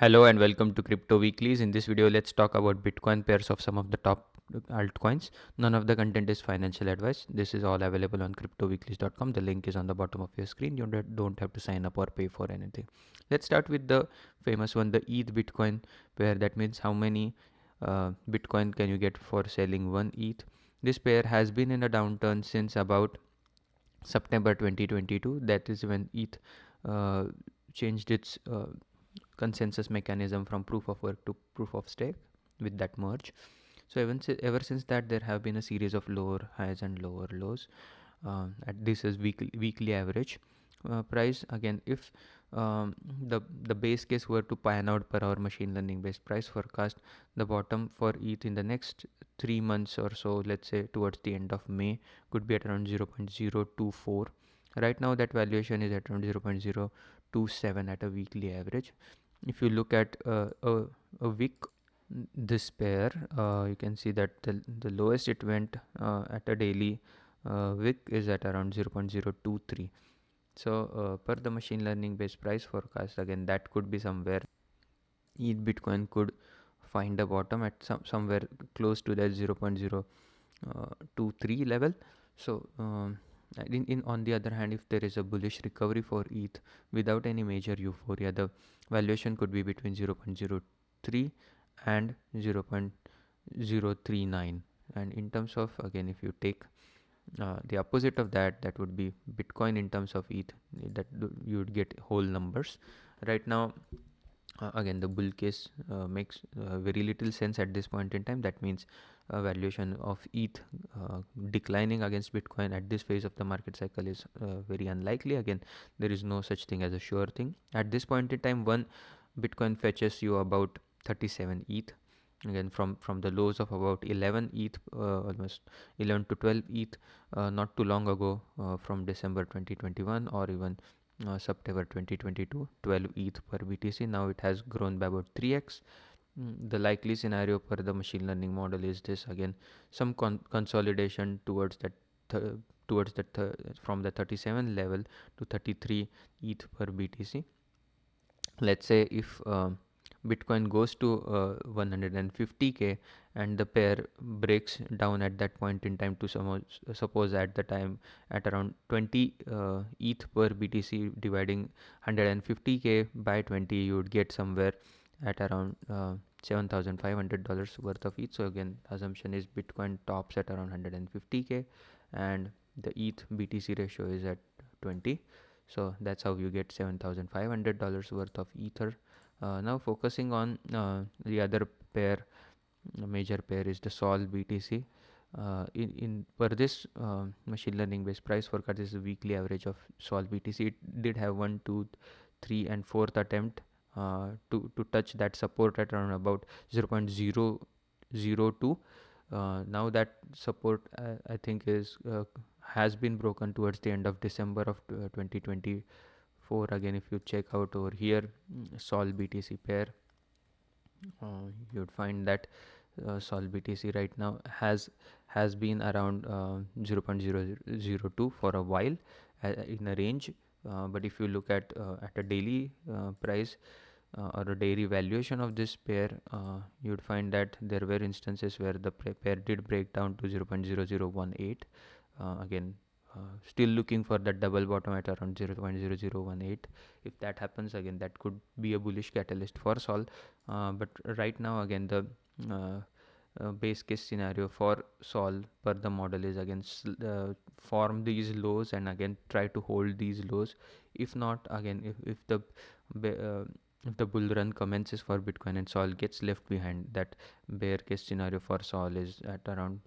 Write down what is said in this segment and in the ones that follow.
Hello and welcome to Crypto Weeklies. In this video, let's talk about Bitcoin pairs of some of the top altcoins. None of the content is financial advice. This is all available on cryptoweeklies.com. The link is on the bottom of your screen. You don't have to sign up or pay for anything. Let's start with the famous one, the ETH Bitcoin pair. That means how many Bitcoin can you get for selling one ETH. This pair has been in a downturn since about September 2022. That is when ETH uh, changed its consensus mechanism from proof of work to proof of stake with that merge. So ever since that, there have been a series of lower highs and lower lows. This is weekly average price. Again, if the base case were to pan out per our machine learning based price forecast, the bottom for ETH in the next 3 months or so, let's say towards the end of May, could be at around 0.024. Right now, that valuation is at around 0.027 at a weekly average. If you look at a wick, this pair, you can see that the lowest it went at a daily wick is at around 0.023. So per the machine learning based price forecast, again that could be somewhere ETH Bitcoin could find a bottom at somewhere close to that 0.023 level. So in on the other hand, if there is a bullish recovery for ETH without any major euphoria, the valuation could be between 0.03 and 0.039. And in terms of, again, if you take the opposite of that, that would be Bitcoin in terms of ETH, that you would get whole numbers. Right now, again, the bull case makes very little sense at this point in time. That means valuation of ETH declining against Bitcoin at this phase of the market cycle is very unlikely. Again, there is no such thing as a sure thing. At this point in time, one Bitcoin fetches you about 37 ETH. Again, from the lows of about 11 ETH, almost 11 to 12 ETH, not too long ago, from December 2021 or even September 2022, 12 ETH per BTC. Now it has grown by about 3x. The likely scenario per the machine learning model is this: again, some consolidation towards that from the 37 level to 33 ETH per BTC. Let's say if Bitcoin goes to 150k and the pair breaks down at that point in time to suppose at the time at around 20 ETH per BTC, dividing 150k by 20, you would get somewhere at around $7,500 worth of ETH. So again, assumption is Bitcoin tops at around 150k and the ETH BTC ratio is at 20. So that's how you get $7,500 worth of Ether. Now focusing on the other pair, major pair is the Sol BTC. In per this machine learning based price forecast, this is a weekly average of Sol BTC. It did have 1, 2, 3 and fourth attempt to touch that support at around about 0.002. Now that support I think is has been broken towards the end of December of 2024. Again, if you check out over here, Sol BTC pair, you'd find that Sol BTC right now has been around 0.002 for a while in a range. But if you look at a daily price or a daily valuation of this pair, you'd find that there were instances where the pair did break down to 0.0018. Again, still looking for that double bottom at around 0.0018. If that happens, again, that could be a bullish catalyst for Sol. But right now, again, the base case scenario for Sol per the model is again form these lows and again try to hold these lows. If not, again, if the bull run commences for Bitcoin and Sol gets left behind, that bear case scenario for Sol is at around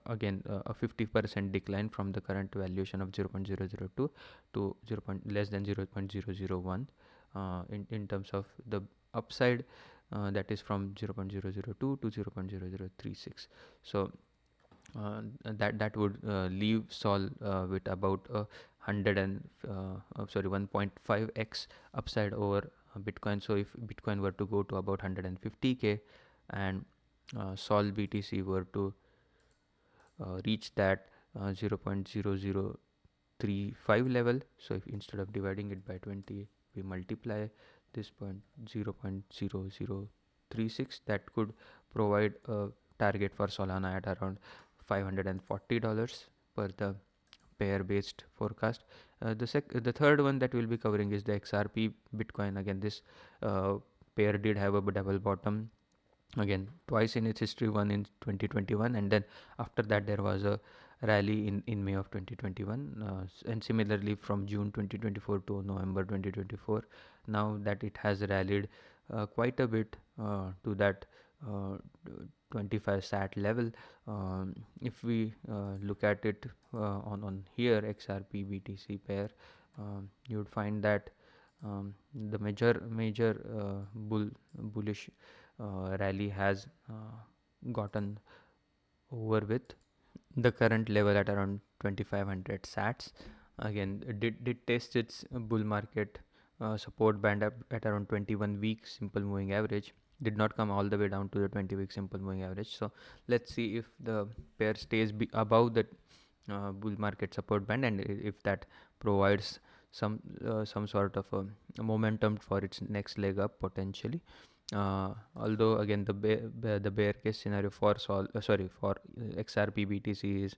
again a 50% decline from the current valuation of 0.002 to less than 0.001 in terms of the upside, that is from 0.002 to 0.0036. So that would leave Sol with about 1.5x upside over Bitcoin. So if Bitcoin were to go to about 150k and Sol BTC were to reach that 0.0035 level, so if instead of dividing it by 20 we multiply this point 0.0036, that could provide a target for Solana at around $540 per the pair based forecast. The third one that we'll be covering is the XRP Bitcoin. Again, this pair did have a double bottom again twice in its history, one in 2021, and then after that there was a rally in May of 2021, and similarly from June 2024 to November 2024. Now that it has rallied quite a bit to that 25 sat level, if we look at it on here XRP BTC pair, you would find that the major bullish rally has gotten over with. The current level at around 2500 sats again did test its bull market support band up at around 21 week simple moving average, did not come all the way down to the 20-week simple moving average. So let's see if the pair stays above the bull market support band, and if that provides some sort of a momentum for its next leg up potentially. Although again the bear case scenario for XRP BTC is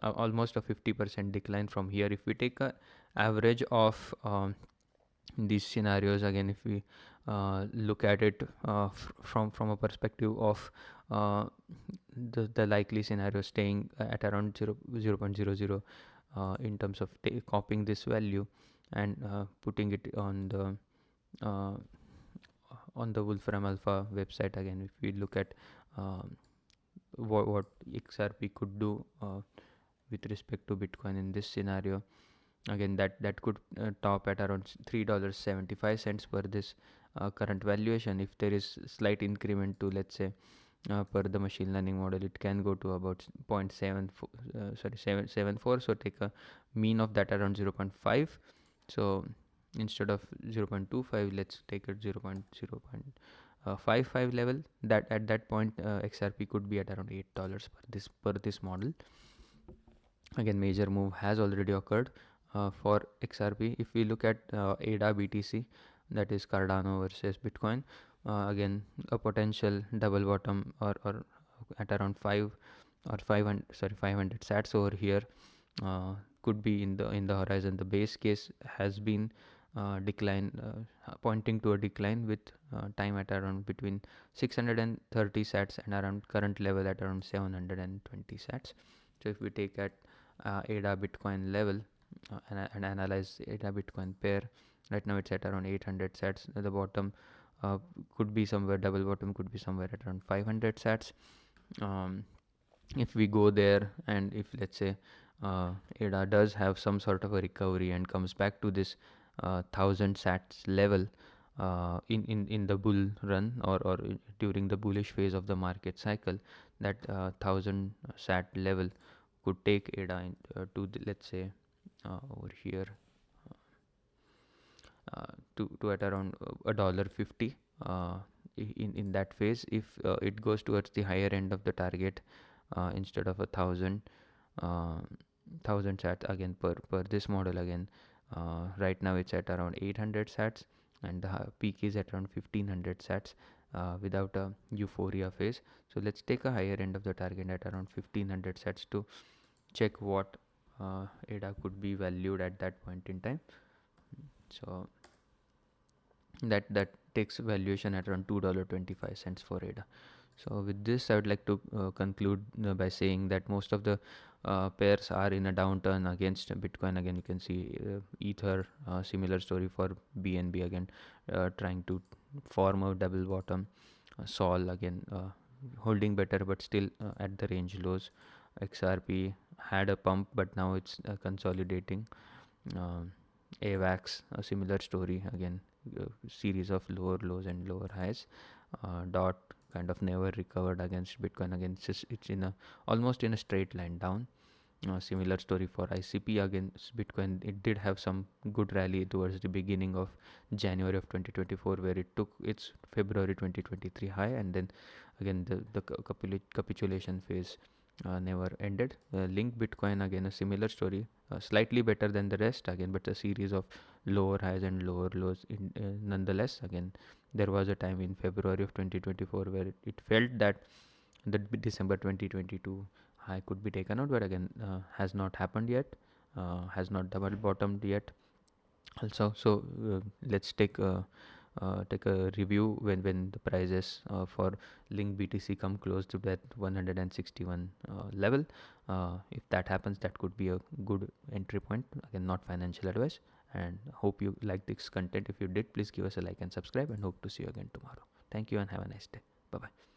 almost a 50% decline from here. If we take a average of these scenarios, again if we look at it from a perspective of the likely scenario staying at around 0.00 in terms of copying this value and putting it on the Wolfram Alpha website. Again, if we look at what XRP could do with respect to Bitcoin in this scenario, again that could top at around $3.75 per this current valuation. If there is slight increment to, let's say, per the machine learning model, it can go to about 774. So take a mean of that around 0.5. So instead of 0.25, let's take it 0.55 level. That at that point XRP could be at around $8 per this model. Again, major move has already occurred for XRP. If we look at ADA BTC, that is Cardano versus Bitcoin, again a potential double bottom or at around 500 sats over here could be in the horizon. The base case has been decline, pointing to a decline with time at around between 630 sats and around current level at around 720 sats. So if we take at ADA Bitcoin level and analyze ADA Bitcoin pair, right now it's at around 800 sats. The bottom could be somewhere, double bottom could be somewhere at around 500 sats. If we go there, and if let's say ADA does have some sort of a recovery and comes back to this 1000 sats level in the bull run or during the bullish phase of the market cycle, that 1000 sat level could take ADA to let's say over here to at around $1.50 in that phase. If it goes towards the higher end of the target instead of 1000 sats again per this model, again right now it's at around 800 sats and the peak is at around 1500 sats without a euphoria phase. So let's take a higher end of the target at around 1500 sats to check what ADA could be valued at that point in time. So that takes valuation at around $2.25 for ADA. So with this, I would like to conclude by saying that most of the pairs are in a downturn against Bitcoin. Again, you can see Ether, similar story for BNB, again trying to form a double bottom. Sol again holding better but still at the range lows. XRP had a pump but now it's consolidating. AVAX, a similar story, again series of lower lows and lower highs. Dot kind of never recovered against Bitcoin. Again, it's in a almost in a straight line down. Similar story for ICP against Bitcoin. It did have some good rally towards the beginning of January of 2024, where it took its February 2023 high, and then again the capitulation phase never ended. Link Bitcoin, again a similar story, slightly better than the rest again, but a series of lower highs and lower lows. Nonetheless, again, there was a time in February of 2024 where it felt that the December 2022 high could be taken out, but again, has not happened yet, has not double bottomed yet also. So let's take a review when the prices for link BTC come close to that 161 level. If that happens, that could be a good entry point. Again, not financial advice. And hope you like this content. If you did, please give us a like and subscribe, and hope to see you again tomorrow. Thank you and have a nice day. Bye bye.